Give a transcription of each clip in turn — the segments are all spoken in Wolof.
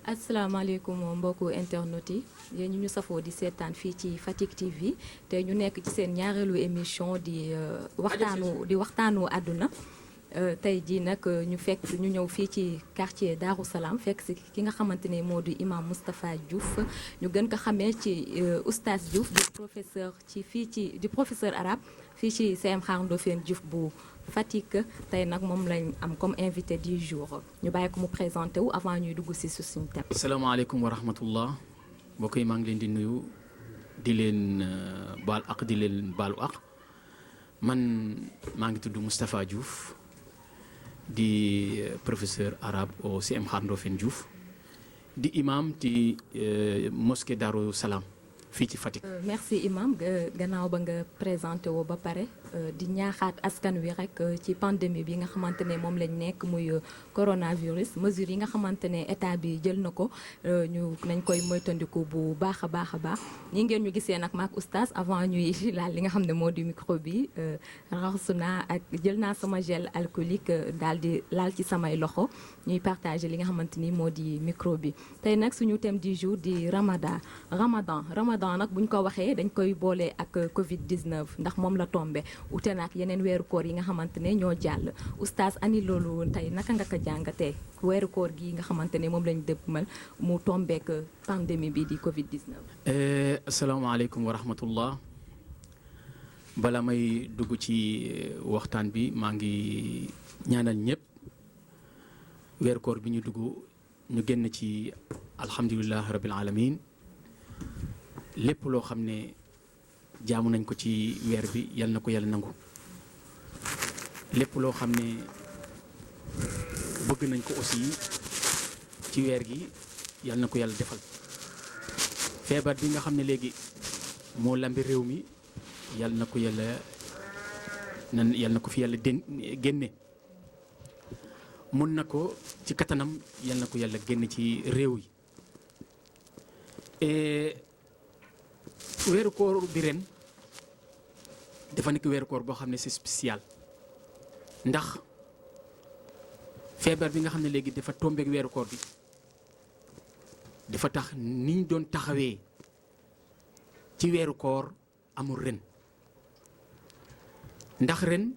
asalaamaaleykum mbokku internet yi yéen ñu safoo di seetaan fii ci Fatick TV te ñu nekk ci seen ñaareelu émission waxtaanu àdduna tey jii nag ñu ñëw fii ci quartier Darou Salam fekk si ki nga xamante ne moo di imam Moustapha Diouf ñu gën ko xamee ci oustaz Diouf di professeur arabe fii ci CM Khar Ndofène Diouf bu Fatick tey nag moom lañ am comme invité du jour ñu bàyyi ko mu présenté wu avant ñuy dugg si suñu thème. asalaamaaleykum wa rahmatullah mbokk yi maa ngi leen di nuyu di leen baal ak di leen baalu ak man maa ngi tudd Moustapha Diouf di professeur arabe au CM Khar Ndofène Diouf di imam ci mosquée Darou Salam fii ci Fatick. merci imam gannaaw ba nga présenté woo ba pare di ñaaxaat askan wi rek ci pandémie bi nga xamante ne moom lañ nekk muy coronavirus mesures yi nga xamante ne état bi jël na ko nañ koy moytandiku bu baax a baax a baax ñi ngeen ñu gisee nag maak oustaz avant ñuy laal li nga xam ne moo di micro bi raxasu naa ak jël naa sama gel alcoolique daal di laal ci samay loxo ñuy partager li nga xamante ni moo di micro bi tey nag suñu thème du jour di Ramadan nag buñ ko waxee dañ koy boole ak Covid 19 ndax moom la tombé ute na ak yeneen weeru koor yi nga xamante ne ñoo jàll oustaz ani loolu tey naka nga ko jàngatee weeru koor gi nga xamante ne moom lañ dëppmal mu tombeek pandémie bi di Covid 19. asalaamaaleykum wa rahmatullah bala may dugg ci waxtaan bi maa ngi ñaanal ñëpp weeru koor bi ñu dugg ñu génn ci alhamdulilah rabbil alamin lépp loo xam ne jaamu nañ ko ci weer bi yal na ko yàlla nangu lépp loo xam ne bëgg nañ ko aussi ci weer gi yal na ko yàlla defal feebar bi nga xam ne léegi moo lambi réew mi yal na ko fi yàlla génne mun na ko ci kattanam yal na ko yàlla génne ci réew yi weeru koor bi ren dafa nekk weeru koor boo xam ne c'est spécial ndax feebar bi nga xam ne léegi dafa tombeek weeru koor bi dafa tax niñ doon taxawee ci weeru koor amul ren ndax ren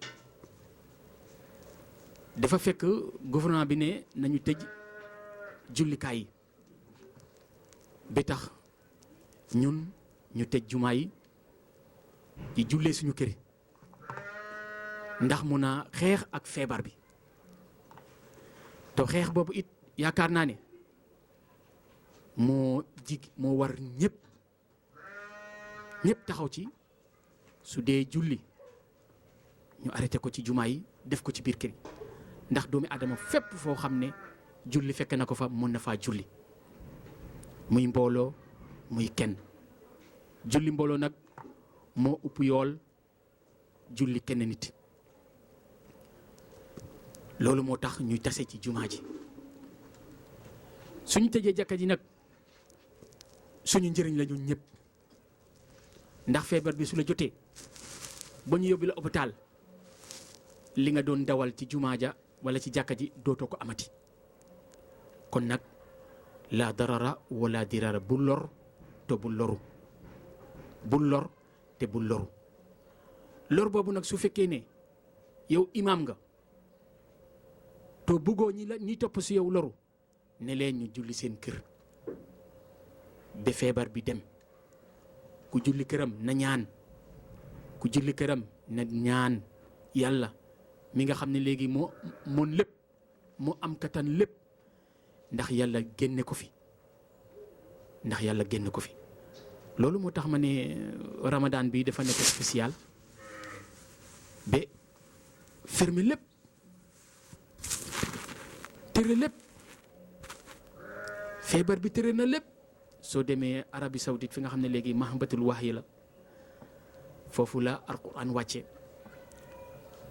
dafa fekk gouvernement bi ne nañu tëj jullikaay yi bi tax ñun ñu tëj jumaa yi di jullee suñu kër ndax mun a xeex ak feebar bi te xeex boobu it yaakaar naa ne moo war ñëpp taxaw ci su dee julli ñu arrêté ko ci jumaa yi def ko ci biir kër yi ndax doomi aadama fépp foo xam ne julli fekk na ko fa mun na faa julli muy mbooloo muy kenn julli mbooloo nag moo ëpp yool julli kenn nit loolu moo tax ñuy tase ci jumaa ji suñu tëjee jàkka ji nag suñu njëriñ la ñun ñëpp ndax feebar bi su la jotee ba ñu yóbbu la hôpital li nga doon dawal ci jumaa ja wala ci jàkka ji dootoo ko amati kon nag la darara wala dirara bu lor te bu loru bul lor te bul loru lor boobu nag su fekkee ne yow imaam nga te bëggoo ñi topp si yow loru ne leen ñu julli seen kër ba feebar bi dem ku julli këram na ñaan yàlla mi nga xam ne léegi moo mën lépp moo am kattan lépp ndax yàlla génne ko fi loolu moo tax ma ne Ramadan bi dafa nekk spécial ba fermer lépp tere lépp feebar bi tere na lépp soo demee Arabie Saoudite fi nga xam ne léegi mahbatul wahyi la foofu la alquran wàcce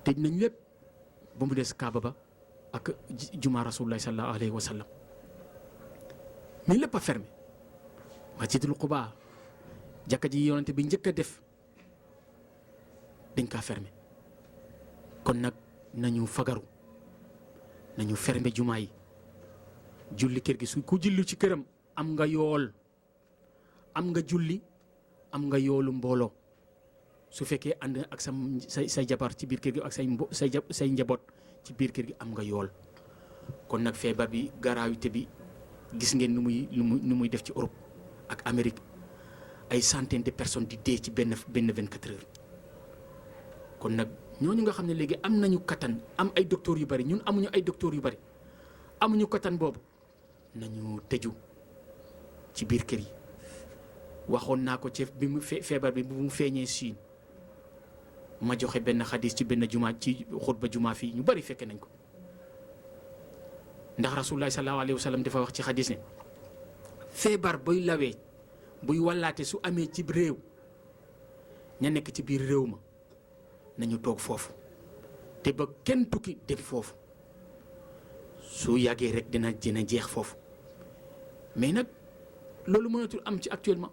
tëj nañ lépp ba mu des Kaaba ba ak juma rasulullah sallallahu alayhi wa sallam mais lépp a fermé masjidul Quba jàkka ji yonante bi njëkk a def dañ kaa fermé kon nag nañu fagaru nañu fermé jumaa yi julli kër gi su ku julli ci këram am nga yool am nga julli am nga yoolu mbooloo su fekkee ànd ak say jabar ci biir kër gi ak say njaboot ci biir kër gi am nga yool. kon nag feebar bi gravité bi gis ngeen nu muy def ci Europe ak Amérique ay centaines de personnes di dee ci benn 24 heures. kon nag ñooñu nga xam ne léegi am nañu kattan am ay docteurs yu bari ñun amuñu ay docteurs yu bari amuñu kattan boobu nañu tëju ci biir kër yi. waxoon naa ko ci bi mu feebar bi bu mu feeñee Chine ma joxe benn xadis ci benn jumaa ci xutba jumaa fii ñu bari fekke nañ ko ndax rasulullah sallallahu alayhi wa sallam dafa wax ci xadis ne feebar buy lawee buy wallaate su amee ci réew ña nekk ci biir réew ma nañu toog foofu te ba kenn tukki dem foofu su yàggee rek dina jeex foofu mais nag loolu mënatul am ci actuellement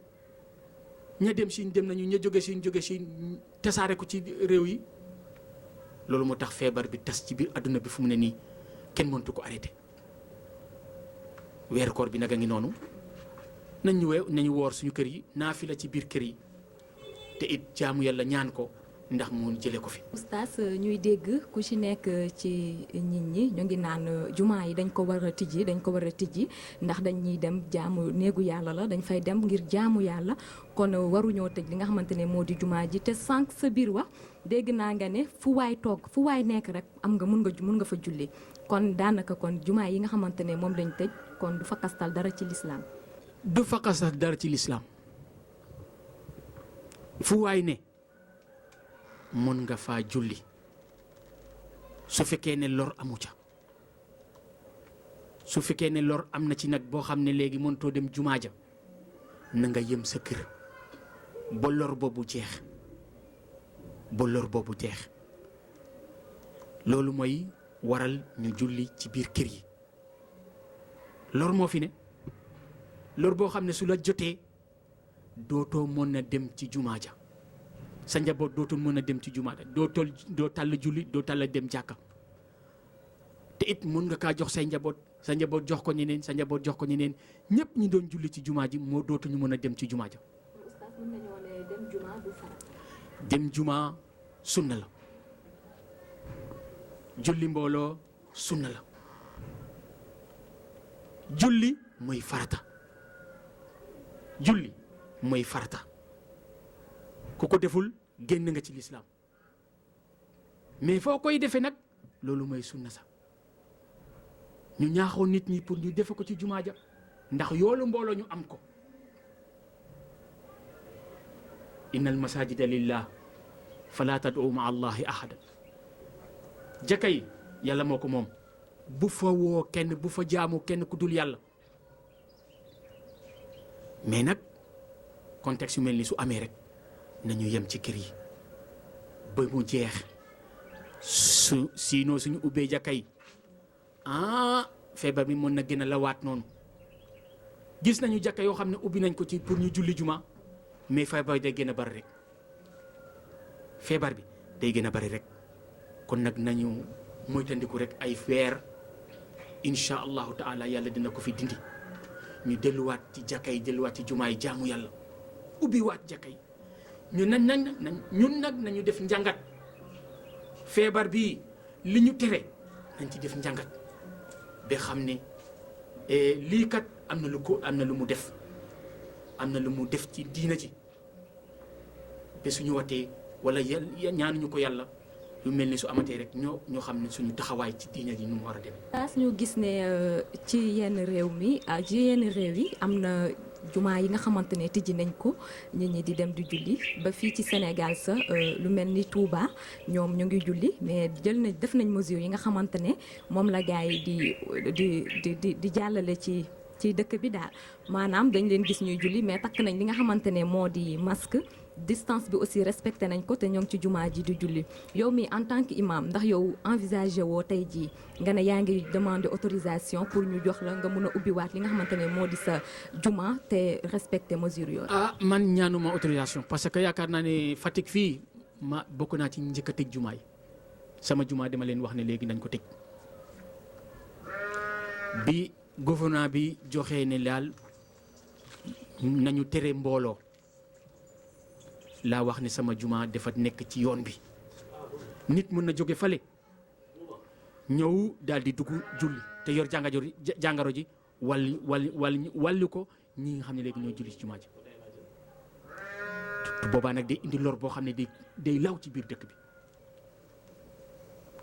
ña dem Chine dem nañu ña jóge Chine tasaare ko ci réew yi loolu moo tax feebar bi tas ci biir adduna bi fu mu ne nii kenn mëntu ko arrêté. weeru koor bi nag a ngi noonu nañu woor suñu kër yi naafila ci biir kër yi te it jaamu yàlla ñaan ko ndax mu jëlee ko fi. oustaz ñuy dégg ku ci nekk ci nit ñi ñu ngi naan jumaa yi dañ ko war a tijji ndax dañuy dem jaamu néegu yàlla la dañ fay dem ngir jaamu yàlla kon waruñoo tëj li nga xamante ne moo di jumaa ji te sànq sa biir wax dégg naa nga ne fu waay toog fu waay nekk rek mun nga fa julli kon daanaka kon jumaa yi nga xamante ne moom lañ tëj kon du fakastal dara ci lislaam. du fakastal dara ci lislaam fu waay ne mën nga faa julli su fekkee ne lor amu ca su fekkee ne lor am na ci nag boo xam ne léegi mëntoo dem jumaa ja na nga yëm sa kër ba lor boobu jeex loolu mooy waral ñu julli ci biir kër yi. lor moo fi ne lor boo xam ne su la jotee dootoo mën a dem ci jumaa ja sa njaboot dootul mën a dem ci jumaa ja doo tàll julli doo tàll dem jàkka te it mën nga kaa jox sa njaboot jox ko ñeneen sa njaboot jox ko ñeneen ñëpp ñi doon julli ci jumaa ji moo dootuñu mën a dem ci jumaa ja. Oustaz mën nañoo ne dem jumaa du farata. dem jumaa sunna la julli mbooloo sunna la julli mooy farata ku ko deful génn nga ci lislaam mais foo koy defee nag loolu mooy sunna sax ñu ñaaxoon nit ñi pour ñu defe ko ci jumaa ja ndax yoolu mbooloo ñu am ko. innal masajida lillah fala tad'u ma allahi ahada jàkka yi yàlla moo ko moom bu fa woo kenn bu fa jaamu kenn ku dul yàlla mais nag contexte yu mel ni su amee rek nañu yem ci kër yi ba mu jeex sinon suñu ubbee jàkka yi feebar bi mën na gën a lawaat noonu gis nañu jàkka yoo xam ne ubbi nañ ko ci pour ñu julli juma mais feebar bi day gën a bari rek kon nag nañu moytandiku rek ay weer incha allahu taala yàlla dina ko fi dindi ñu delluwaat ci jàkka yi delluwaat ci jumaa yi jaamu yàlla ubbiwaat jàkka yi ñun nag nañu def njàngat feebar bi li ñu tere nañ ci def njàngat ba xam ne lii kat am na lu mu def ci diina ji ba suñu watee wala ñaanuñu ko yàlla lu mel ni su amatee rek ñoo xam ne suñu taxawaay ci diina ji nu mu war a demee. taas ñu gis ne ci yenn réew yi am na jumaa yi nga xamante ne tijji nañ ko nit ñi di dem di julli ba fii ci Sénégal sax lu mel ni Touba ñoom ñu ngi julli mais def nañ mesure yi nga xamante ne moom la gars yi di jàllale ci dëkk bi daal maanaam dañ leen gis ñuy julli mais takk nañ li nga xamante ne moo di masque distance bi aussi respecté nañ ko te ñoo ngi ci jumaa ji di julli yow mi en tant que imam ndax yow envisagé woo tey jii nga ne yaa ngi demander autorisation pour ñu jox la nga mun a ubbiwaat li nga xamante ne moo di sa jumaa te respecté mesure yooyu. man ñaanuma autorisation parce que yaakaar naa ne Fatick fii ma bokk naa ci njëkk a tëj jumaa yi sama jumaa dama leen wax ne léegi nañ ko tëj bi gouvernement bi joxe ne daal nañu tere mbooloo laa wax ne sama juma dafa nekk ci yoon bi nit mën na jóge fale ñëw daal di dugg julli te yor jàngaro ji wàllu ko ñi nga xam ne léegi ñoo julli ci jumaa ji boobaa nag day indi lor boo xam ne day law ci biir dëkk bi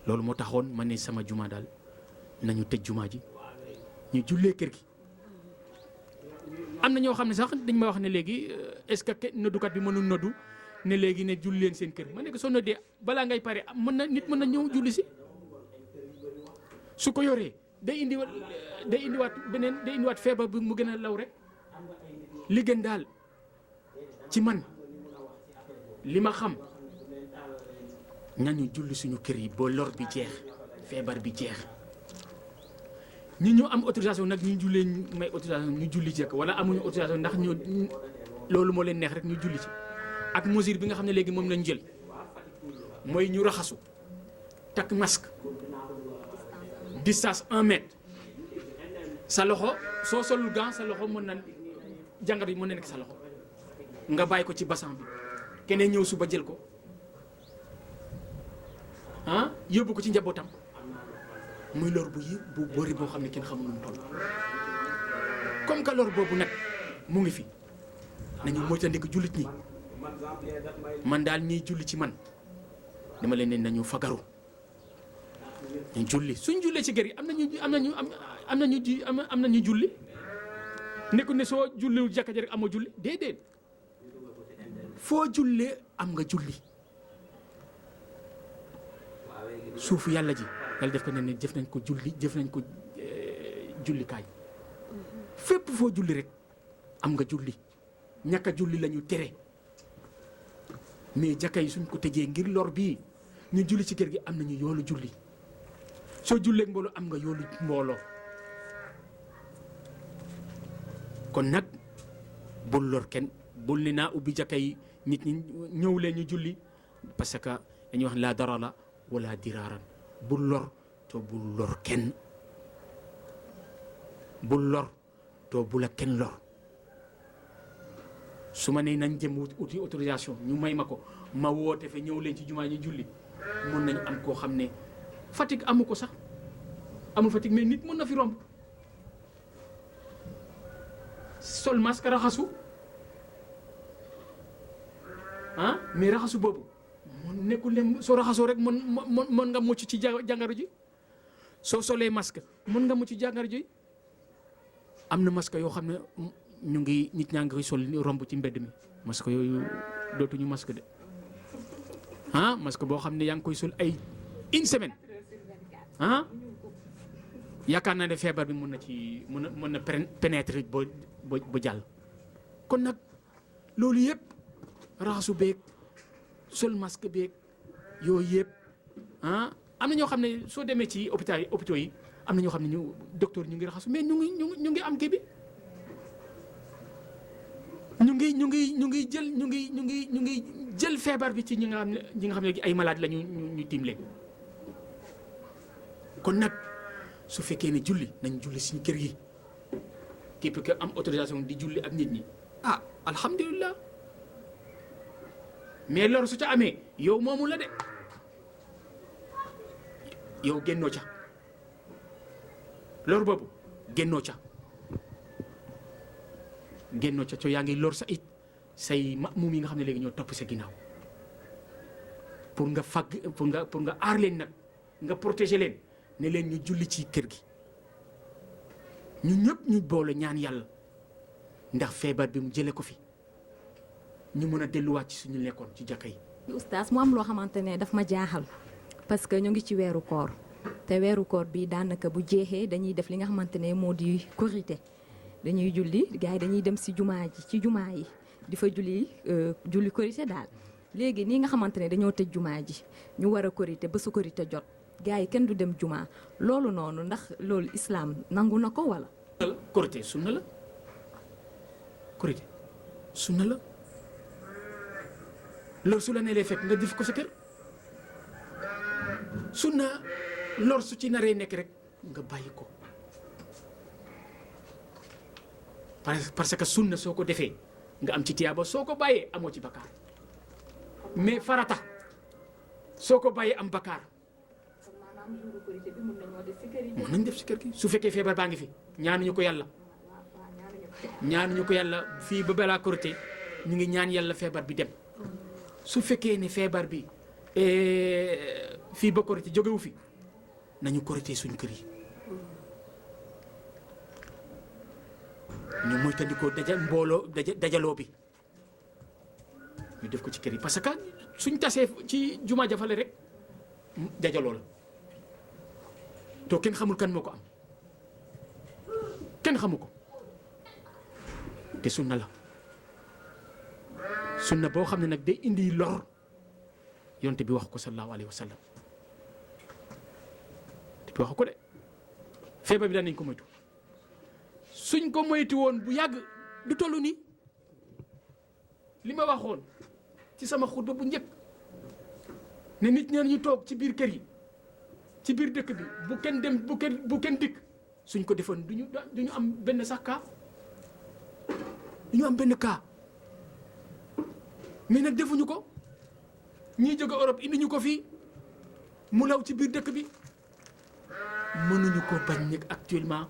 loolu moo taxoon ma ne sama juma daal nañu tëj jumaa ji ñu jullee kër gi am na ñoo xam ne sax dañ ma wax ne léegi est-ce que noddukat bi mënul noddu ne léegi ne julli leen seen kër ma ne ko soo noddee balaa ngay pare nit mën na ñëw julli si su ko yoree day indiwaat feebar bi mu gën a law rek li gën daal ci man li ma xam nañu julli suñu kër yi ba lor bi jeex feebar bi jeex ñu am autorisation nag ñu jullee may autorisation ñu julli ci wala amuñu autorisation ndax ñu loolu moo leen neex rek ñu julli ci ak mesure bi nga xam ne léegi moom lañ jël mooy ñu raxasu takk masque distance 1 mètre sa loxo soo solul gant sa loxo mën na jàngat yi mën na nekk sa loxo nga bàyyi ko ci bassan bi keneen ñëw suba jël ko yóbbu ko ci njabootam muy lor bu bëri boo xam ne kenn xamul nu mu toll comme que lor boobu nag mu ngi fi nañu moytandiku jullit ñi man daal ñiy julli ci man dama leen ne nañu fagaru ñu julli suñ jullee ci kër yi am nañu julli nekkul ne soo julliwul jàkka ji rek amoo julli déedéet foo jullee am nga julli suufu yàlla ji yàlla def ko ne def nañ ko jullikaay fépp foo julli rek am nga julli ñàkk a julli la ñu tere mais jàkka yi suñ ko tëjee ngir lor bii ñu julli ci kër gi am nañu yoolu julli soo jullee mbooloo am nga yoolu mbooloo kon nag bul lor kenn bul ne naa ubbi jàkka yi nit ñi ñëw leen ñu julli parce que dañuy wax laa darara wala diraaran bul lor to bul lor kenn bul lor to bu la kenn lor su ma nee nañ jëm uti autorisation ñu may ma ko ma woote fe ñëw leen ci jumaa ñu julli mën nañ am koo xam ne Fatick amu ko sax amul Fatick mais nit mën na fi romb sol masque raxasu mais raxasu boobu nekkul ne soo raxasoo rek mën nga mucc ci jàngaro ji soo solee masque mën nga mucc ci jàngaro ji am na masque yoo xam ne ñu ngi nit ñaa ngi koy sol romb ci mbedd mi masque yooyu dootuñu masque de masque boo xam ne yaa ngi koy sol ay une semaine yaakaar naa ne feebar bi mën na pénétrer ba jàll kon nag loolu yëpp raxasu beeg sol masque beeg yooyu yëpp am na ñoo xam ne soo demee ci hôpitaux yi am na ñoo xam ne docteur ñu ngi raxasu mais ñu ngi am kii bi ñu ngi jël feebar bi ci ñi nga xam ne ay malade la ñu tiim leen kon nag su fekkee ne julli nañ julli suñu kër yi képp que am autorisation di julli ak nit ñi alhamdulillah mais lor su ca amee yow moomu la de yow génnoo ca lor boobu génnoo ca co yaa ngi lor say ma'muum yi nga xam ne léegi ñoo topp sa ginnaaw pour nga aar leen nag nga protéger leen ne leen ñu julli ci kër gi ñu ñëpp ñu boole ñaan yàlla ndax feebar bi mu jële ko fi ñu mën a delluwaat ci suñu lekkoon ci jàkka yi. oustaz mu am loo xamante ne daf ma jaaxal parce que ñu ngi ci weeru koor te weeru koor bi daanaka bu jeexee dañuy def li nga xamante ne moo di korité dañuy julli gars yi dañuy dem ci jumaa yi di fa julli korité daal léegi nii nga xamante ne dañoo tëj jumaa ji ñu war a korité ba su korité jot gars yi kenn du dem jumaa loolu noonu ndax loolu islam nangu na ko wala. korité sunna la korité sunna la loolu su la nee lay fekk nga def ko sa kër sunna lor su ci naree nekk rek nga bàyyi ko parce que sunna soo ko defee nga am ci tiyaaba soo ko bàyyee amoo ci bakkaar mais farata soo ko bàyyee am bakkaar. mën nañ def si kër gi su fekkee feebar baa ngi fi ñaanuñu ko yàlla. ñaanuñu ko yàlla fii ba balaa korité ñu ngi ñaan yàlla feebar bi dem su fekkee ne feebar bi fii ba korité jógewu fi nañu korité suñ kër yi. ñu moytandikoo mbooloo dajaloo bi ñu def ko ci kër yi parce que suñ tasee ci jumaa jafale rek dajaloo la to kenn xamul kan moo ko am kenn xamu ko te sunna la sunna boo xam ne nag day indi lor yonte bi wax ko sallallahu alayhi wa sallam te bi wax ko de feebar bi daan nañ ko moytu suñ ko moytu woon bu yàgg du tollu nii li ma waxoon ci sama xutba bu njëkk ne nit ñi ñu toog ci biir kër yi ci biir dëkk bi bu kenn dem bu kenn dikk suñ ko defoon duñu am benn sax cas duñu am benn cas mais nag defuñu ko ñii jóge Europe indi ñu ko fii mu law ci biir dëkk bi mënuñu ko bañ nag actuellement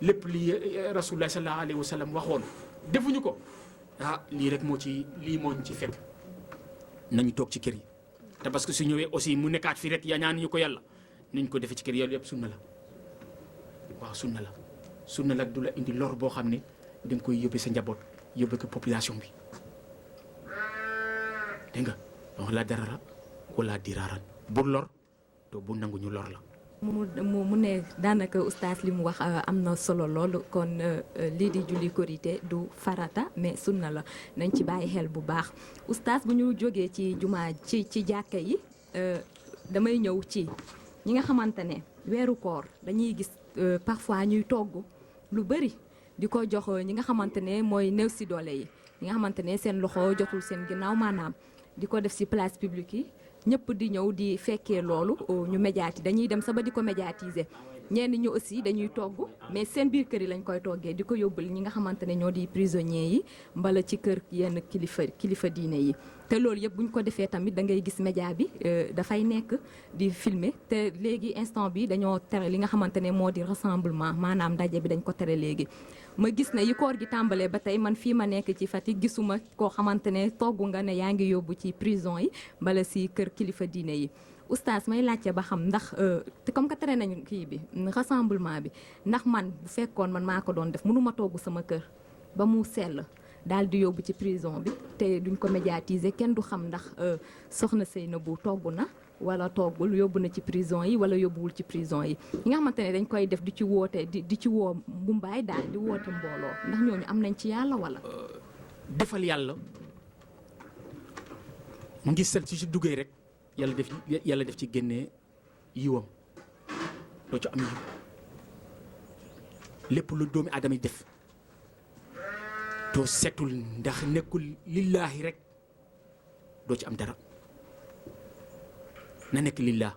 lépp li rasulullah sallallahu alayhi wa sallam waxoon defuñu ko lii rek lii moo ñu ci fekk nañu toog ci kër yi te parce que su ñëwee aussi mu nekkaat fii rek yaa ñaan ñu ko yàlla nañ ko defee ci kër yi yëpp sunna la waaw sunna la du la indi lor boo xam ne da nga koy yóbbee sa njaboot yóbbee ko population bi dégg nga donc la darara wala diraaran bu lor to bu nangu ñu lor la. mu ne daanaka oustaz li mu wax am na solo loolu kon lii di julli korité du farata mais sunna la nañ ci bàyyi xel bu baax oustaz bu ñu jógee ci jumaa ci jàkka yi damay ñëw ci ñi nga xamante ne weeru koor dañuy gis parfois ñuy togg lu bëri di ko jox ñi nga xamante ne mooy néew si doole yi ñi nga xamante ne seen loxo jotul seen ginnaaw maanaam di ko def si place publique yi ñëpp di ñëw di fekkee loolu ñu médiati dañuy dem sa ba di ko médiatiser ñenn ñi aussi dañuy togg mais seen biir kër yi lañ koy toggee di ko yóbbul ñi nga xamante ne ñoo di prisonniers yi mbala ci kër yenn kilifa diine yi te loolu yëpp bu ñu ko defee tamit da ngay gis média bi dafay nekk di filmer te léegi instant bi dañoo tere li nga xamante ne moo di rassemblement maanaam ndaje bi dañ ko tere léegi ma gis ne yi koor gi tàmbalee ba tey man fii ma nekk ci Fatick gisuma koo xamante ne togg nga ne yaa ngi yóbbu ci prison yi mbala si kër kilifa diine yi oustaz may laajte ba xam ndax te comme que tere nañu kii bi rassemblement bi ndax man bu fekkoon man maa ko doon def mënuma togg sama kër ba mu sell daal di yóbbu ci prison bi te duñ ko médiatiser kenn du xam ndax soxna Seynabou togg na wala toggul yóbbu na ci prison yi wala yóbbuwul ci prison yi ñi nga xamante ne dañ koy def di ci woote di ci woo mbumbaay daal di woote mbooloo ndax ñooñu am nañ ci yàlla wala. defal yàlla mu ngi sel ci duggee rek yàlla def ci génnee yiwam doo ci am yiw lépp lu doomi aadama yi def doo setul ndax nekkul lillaahi rek doo ci am dara na nekk lillah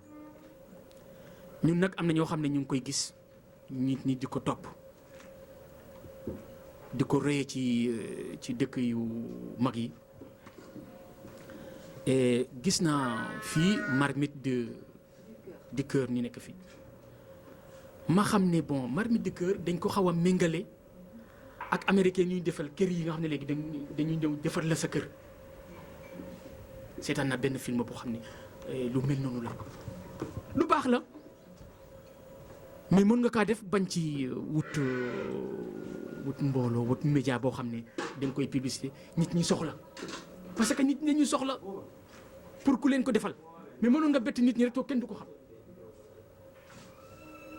ñun nag am na ñoo xam ne ñu ngi koy gis nit ñi di ko topp di ko rëye ci dëkk yu mag yi gis naa fii marmite de cœur ñu nekk fii ma xam ne bon marmite de cœur dañ ko xaw a méngale ak américain ñuy defal kër yi nga xam ne léegi dañuy ñëw defar la sa kër seetaan na benn film boo xam ne lu mel noonu la lu baax la mais mën nga kaa def bañ ci wut mbooloo wut média boo xam ne dañ koy publicité nit ñi soxla parce que nit ñi ñu soxla pour ku leen ko defal mais mënoon nga bett nit ñi rek toog kenn du ko xam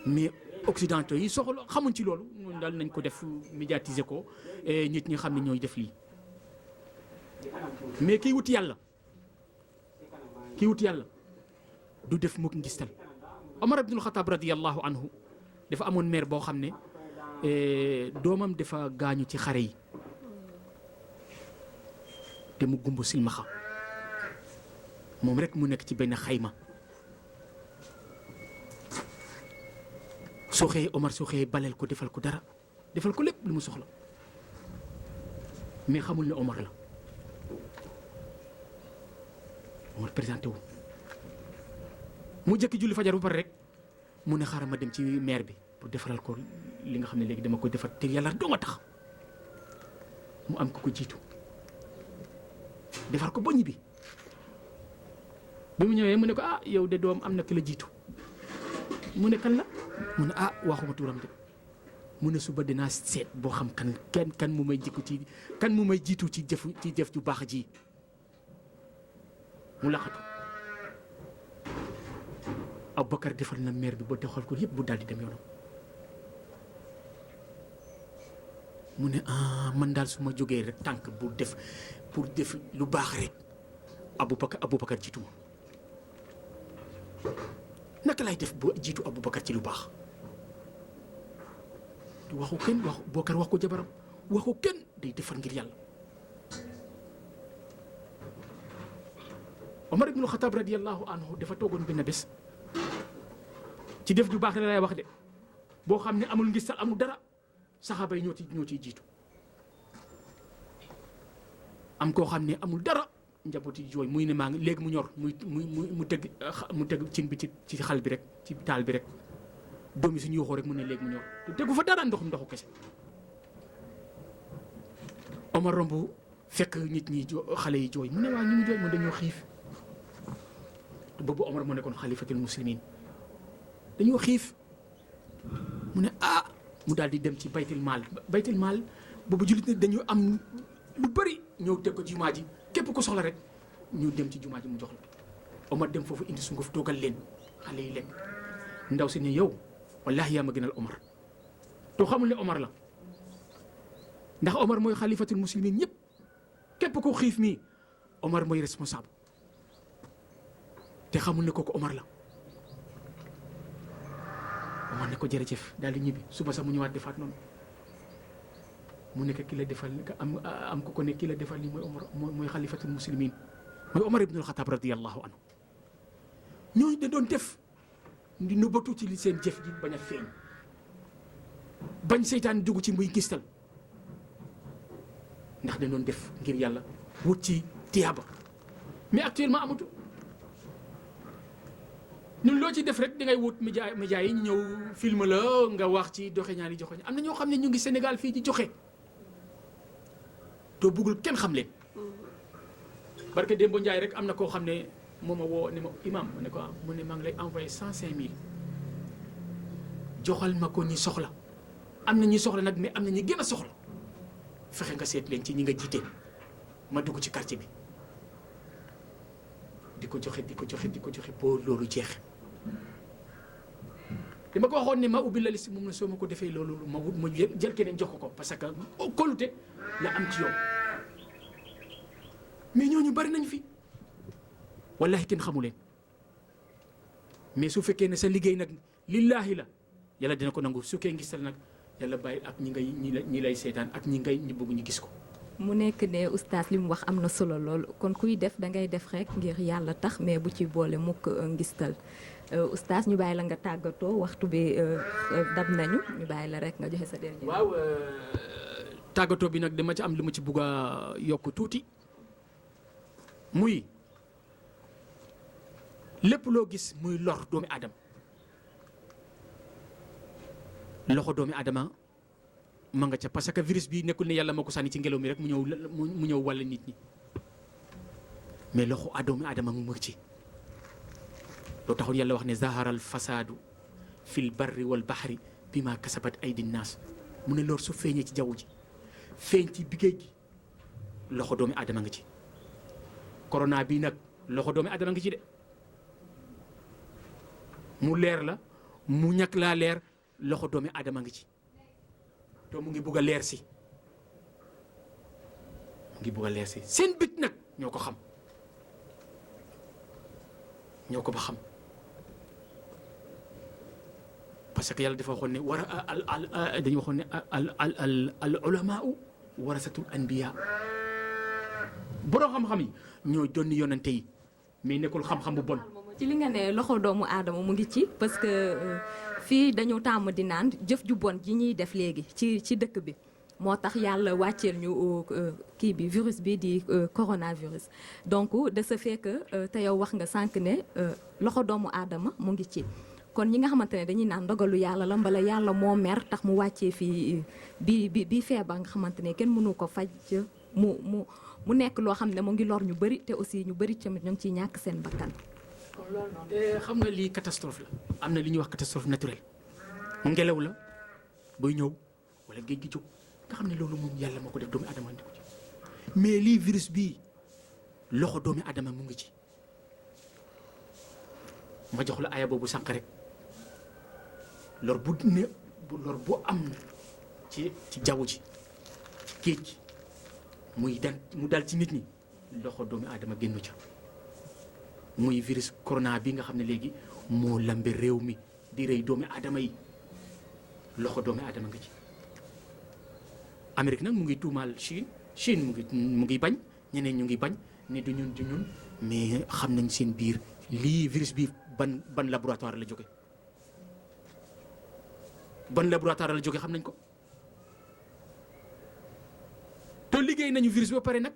mais occidentaux yi soxla xamuñ ci loolu ñun daal nañ ko def médiatiser ko nit ñi xam ne ñooy def lii mais kiy wut yàlla du def mukk ngistal Omar ibnul Xataab radiyallahu anhu dafa amoon maire boo xam ne doomam dafa gaañu ci xare yi te mu gumba silmaxa moom rek mu nekk ci benn xayma soo xëyee Omar soo xëyee baleel ko defal ko dara defal ko lépp lu mu soxla mais xamul ne Omar la. Omar présenté wu mu jëkki julli fajar bu pare rek mu ne xaaral ma dem ci maire bi pour defaral ko li nga xam ne léegi dama koy defar te yàlla doo nga tax mu am ko jiitu defar ko ba ñibbi bi mu ñëwee mu ne ko ah yow de doom am na ki la jiitu mu ne kan la mu ne ah waxuma turam de mu ne suba dinaa seet boo xam kan mu may jiitu ci jëf ju baax ji mu laxatu Aboubacar defal na maire bi ba doxal ko yëpp bu daal di dem yoonam mu ne ah man daal su ma jógee rek tànk pour def lu baax rek Aboubacar jiitu ma naka lay def ba jiitu Aboubacar ci lu baax waxu kenn Boubacar wax ko jabaram waxu kenn day defar ngir yàlla. Omar ibnul Xataab radiyallahu anhu dafa toogoon benn bés ci def ju baax la lay wax de boo xam ne amul ngistal amul dara saxaaba yi ñoo ciy jiitu am koo xam ne amul dara njabooti jooy muy ne maa ngi léegi mu ñor mu teg cin bi ci xal bi rek ci taal bi rek doom yi suñu yoxoo rek mu ne léegi mu ñor te tegu fa dara ndoxu kese Omar romb fekk nit ñi xale yi jooy mu ne waa ñu mu jooy mu dañoo xiif boobu Omar moo nekkoon xalifatul muslimin dañoo xiif mu ne ah mu daal di dem ci baytil maal boobu jullit ne dañu am lu bëri ñëw teg ko ci jumaa ji képp ko soxla rek ñu dem ci jumaa ji mu jox la Omar dem foofu indi sunguf toogal leen xale yi lekk ndaw si ne yow wallahi yaa ma gënal Omar to xamul ne Omar la ndax Omar mooy xalifatul muslimin ñëpp képp ko xiif mi Omar mooy responsable te xamul ne kooku Omar la Omar ne ko jërëjëf daal di ñibbi suba sax mu ñëwaat defaat noonu mu nekk ki la defal am ko ne ki la defal li mooy Omar mooy xalifatul muslimin mooy Omar ibnul Xataab radiyallahu anhu ñooñu da doon def di nëbbatu ci li seen jëf ji bañ a feeñ bañ seytaan dugg ci muy gistal ndax da doon def ngir yàlla wut ci tiyaaba mais actuellement amatu ñun loo ci def rek da ngay wut média yi ñëw film la nga wax ci doxe ñaari joxe am na ñoo xam ne ñu ngi Sénégal fii di joxe te bëggul kenn xam leen barke Demba Ndiaye rek am na koo xam ne moo ma woo ne ma imam mu ne ko mu ne maa ngi lay envoyé 105 000 joxal ma ko ñi soxla am na ñi soxla nag mais am na ñi gën a soxla fexe nga seet leen ci ñi nga jiite ma dugg ci quartier bi di ko joxe boo loolu jeex dama ko waxoon ne ma ubbi la liste moom na soo ma ko defee loolu ma jël keneen jox ko parce que kóolute la am ci yow mais ñooñu bari nañ fi wallahi kenn xamu leen mais su fekkee ne sa liggéey nag lillaahi la yàlla dina ko nangu su fekkee ngistal nag yàlla bàyyi ak ñi lay seetaan ak ñi bëgg ñu gis ko. mu nekk ne oustaz li mu wax am na solo lool kon kuy def da ngay def rek ngir yàlla tax mais bu ci boole mukk ngistal oustaz ñu bàyyi la nga tàggatoo waxtu bi dab nañu ñu bàyyi la rek nga joxe sa dernier. waaw tàggatoo bi nag dama ci am li ma ci bugg a yokk tuuti muy lépp loo gis muy lor doomi aadama loxo doomi aadama ma nga ca parce que virus bi nekkul ne yàlla moo ko sànni ci ngelaw mi rek mu ñëw wàll nit ñi mais loxo doomi aadama mu ngi ci loo taxoon yàlla wax ne zahara al fasadu fil barri wal bahri bima kasabat aydi nnaas mu ne loolu su feeñee ci jaww ji feeñ ci géej gi loxo doomi aadama nga ci corona bi nag loxo doomi aadama nga ci de mu leer la mu ñàkk laa leer loxo doomi aadama nga ci te mu ngi bugg a leer si seen bit nag ñoo ko xam ñoo ko ba xam parce que yàlla dafa waxoon ne dañu waxoon ne al ulamaau warasatul anbiya borom xam-xam yi ñoo doon yonante yi mais nekkul xam-xam bu bon. ci li nga ne loxo doomu aadama mu ngi ci parce que fii dañu tàmm di naan jëf ju bon ji ñuy def léegi ci dëkk bi moo tax yàlla wàcceel ñu kii bi virus bi di coronavirus. Donc de ce fait que te yow wax nga sànq ne loxo doomu aadama mu ngi ci. kon ñi nga xamante ne dañuy naan ndogalu yàlla la mbala yàlla moo mer tax mu wàccee fii bi feebar nga xamante ne kenn mënu ko faj mu nekk loo xam ne mu ngi lor ñu bëri te aussi ñu bëri tamit ñu ngi ciy ñàkk seen bakkan. kon loolu noonu. xam nga lii catastrophe la am na li ñuy wax catastrophe naturelle mu ngelaw la buy ñëw wala géej gi jóg nga xam ne loolu moom yàlla moo ko def doomu adama andi ko ci mais lii virus bii loxo doomu adama mu ngi ci. ma jox la aya boobu sànq rek lor bu am ci jaww ji ci géej gi mu dal ci nit ñi loxo doomu aadama génnu ca muy virus corona bi nga xam ne léegi moo lambe réew mi di rey doomu aadama yi loxo doomu aadama nga ci. Amérique nag mu ngi tuumaal Chine mu ngi bañ ñeneen ñu ngi bañ ne du ñun mais xam nañ seen biir lii virus bi ban laboratoire la jóge xam nañ ko te liggéey nañu virus ba pare nag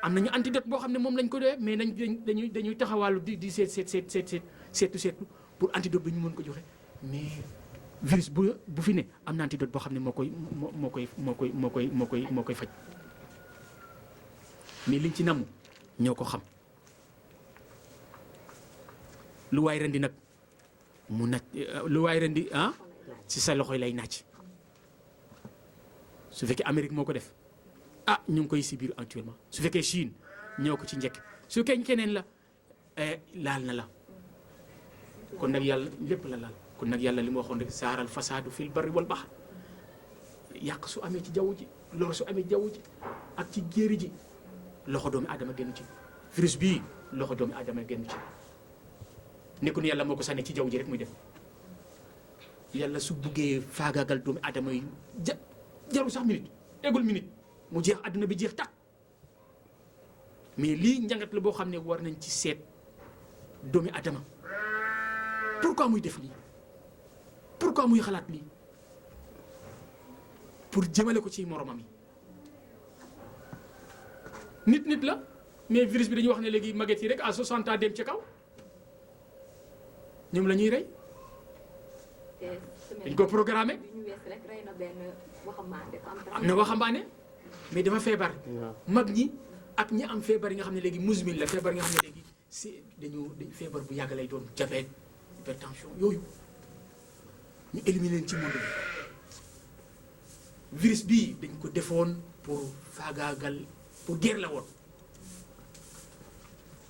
am nañu antidote boo xam ne moom lañ ko doyee mais dañuy taxawaalu di seetu pour antidote bi ñu mën ko joxe mais virus bu fi ne am na antidote boo xam ne moo koy faj mais liñ ci namm ñoo ko xam. lu waay rendi nag mu nag lu waay rendi ci sa loxo lay naaj su fekkee Amérique moo ko def ñu ngi koy si biir actuellement su fekkee Chine ñoo ko ci njëkk su fekkee keneen la laal na la kon nag yàlla lépp la laal kon nag yàlla li mu waxoon rek saaral fasaadu fil barri wal bahr yàq su amee ci jaww ji lor su amee ci jaww ji ak ci jéeri ji loxo doomu aadama génn ci virus bii loxo doomu aadama génn ci. nekkul yàlla moo ko sànni ci jaww ji rek muy def yàlla su buggee faagaagal doomu aadama yi jarul sax minute eggul minute mu jeex àdduna bi jeex tàkk mais lii njàngat la boo xam ne war nañ ci seet doomu aadama pourquoi muy def lii pourquoi muy xalaat lii pour jëmale ko ci moromam yi nit la mais virus bi dañuy wax ne léegi màgget yi rek à 60 ans dem ca kaw. ñoom la ñuy rey dañ ko programmé am na waxambaane mais dafa feebar mag ñi ak ñi am feebar yi nga xam ne léegi musmil la feebar yi nga xam ne léegi dañu feebar bu yàgg lay doon diabète hypertension yooyu ñu éliminer leen ci monde bi virus bii dañ ko defoon pour faagaagal pour guerre la woon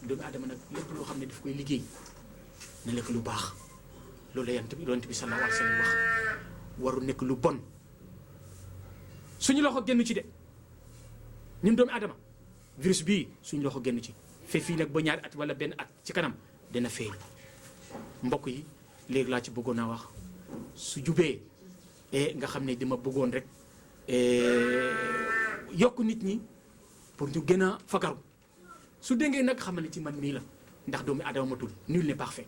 doomu aadama nag lépp loo xam ne daf koy liggéey na lekk lu baax loolu la yonent bi sallallahu alayhi wa sallam wax waru nekk lu bon suñu loxo génn ci de ñun doomu aadama virus bii suñu loxo génn ci fii nag ba ñaari at wala benn at ci kanam dina feeñ mbokk yi léegi laa ci bëggoon a wax su jubee nga xam ne dama bëggoon rek yokk nit ñi pour ñu gën a fagaru su déngee nag xam ne ci man mii la ndax doomu aadama matul nul n'est parfait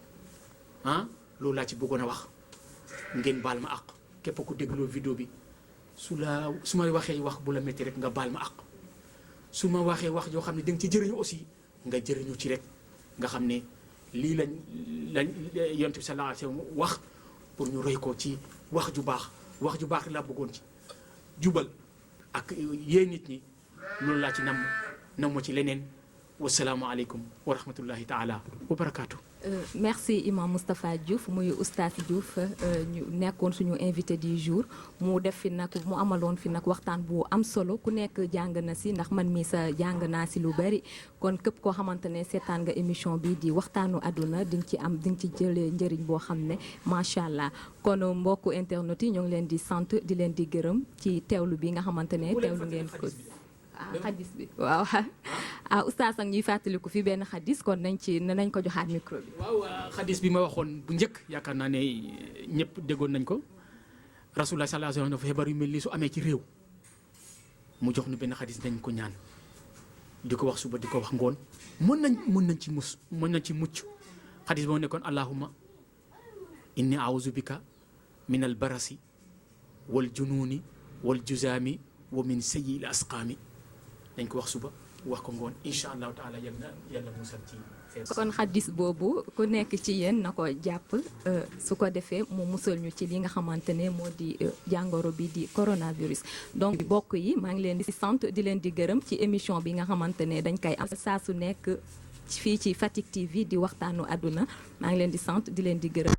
loolu laa ci bëggoon a wax ngeen baal ma àq képp ku dégloo vidéo bi su ma waxee wax bu la métti rek nga baal ma àq su ma waxee wax yoo xam ne da nga ci jëriñu aussi nga jëriñu ci rek nga xam ne lii lañ yonent bi sallallahu alayhi wa sallam wax pour ñu roy ko ci wax ju baax laa bëggoon ci jubal ak yéen nit ñi loolu laa ci namm ci leneen wasalaamaaleykum wa rahmatullahi taala wa barakaatu. merci imam Moustapha Diouf muy oustaz Diouf ñu nekkoon suñu invité du jour mu def fi nag mu amaloon fi nag waxtaan bu am solo ku nekk jàng na si ndax man mii sa jàng naa si lu bari kon képp koo xamante ne seetaan nga émission bi di waxtaanu àdduna di nga ci jëlee njëriñ boo xam ne macha allah kon mbokku internet yi ñoo ngi leen di sant di leen di gërëm ci teewlu bi nga xamante ne teewlu ngeen ko. xadis bi waaw oustaz ak ñuy fàttaliku fi benn xadis kon nañ ko joxaat micro bi. waaw xadis bi ma waxoon bu njëkk yaakaar naa ne ñëpp déggoon nañ ko rasulullah sallallahu alayhi wa sallam dafa feebar yu mel nii su amee ci réew mu jox nu benn xadis dañ ko ñaan di ko wax suba di ko wax ngoon mën nañ ci mucc xadis boo nekkoon allahumma inni a'udhu bika min al barasi wal jununi wal juzaami wa min sayyi al asqaami dañ ko wax suba wax ko ngoon incha allahu taala yàlla musal ci feebar. kon xaddis boobu ku nekk ci yéen na ko jàpp su ko defee mu musal ñu ci li nga xamante ne moo di jàngoro bi di coronavirus. donc bokk yi maa ngi leen di sant di leen di gërëm ci émission bi nga xamante ne dañ koy am saa su nekk fii ci Fatick TV di waxtaanu àdduna maa ngi leen di sant di leen di gërëm.